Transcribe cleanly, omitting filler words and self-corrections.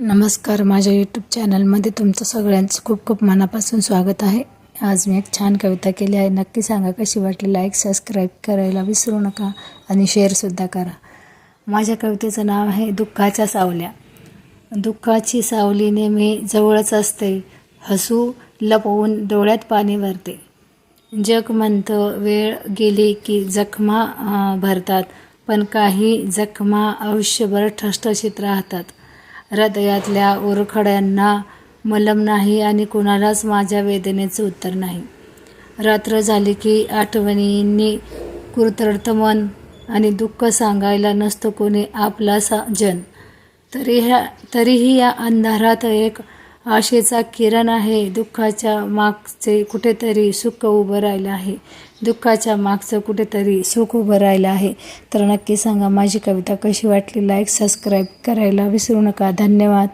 नमस्कार, माझ्या यूट्यूब चॅनलमध्ये तुमचं सगळ्यांचं खूप खूप मनापासून स्वागत आहे. आज मी एक छान कविता केली आहे. नक्की सांगा कशी वाटली. लाईक सबस्क्राईब करायला विसरू नका आणि शेअरसुद्धा करा. माझ्या कवितेचं नाव आहे दुःखाच्या सावल्या. दुःखाची सावली नेहमी जवळच असते, हसू लपवून डोळ्यात पाणी भरते. जग म्हणतं वेळ गेली की जखमा भरतात, पण काही जखमा आयुष्यभर ठसठशीत राहतात. हृदयातल्या ओरखड्यांना मलम नाही आणि कुणालाच माझ्या वेदनेचं उत्तर नाही. रात्र झाली की आठवणींनी कुरतडतं मन आणि दुःख सांगायला नसतं कोणी आपला जन. तरीही या अंधारात एक आशेचा किरण आहे. दुःखाच्या मागचे कुठेतरी सुख उभं राहिलं आहे. दुःखाच्या मागचं कुठेतरी सुख उभं राहिलं आहे. तर नक्की सांगा माझी कविता कशी वाटली. लाईक सबस्क्राईब करायला विसरू नका. धन्यवाद.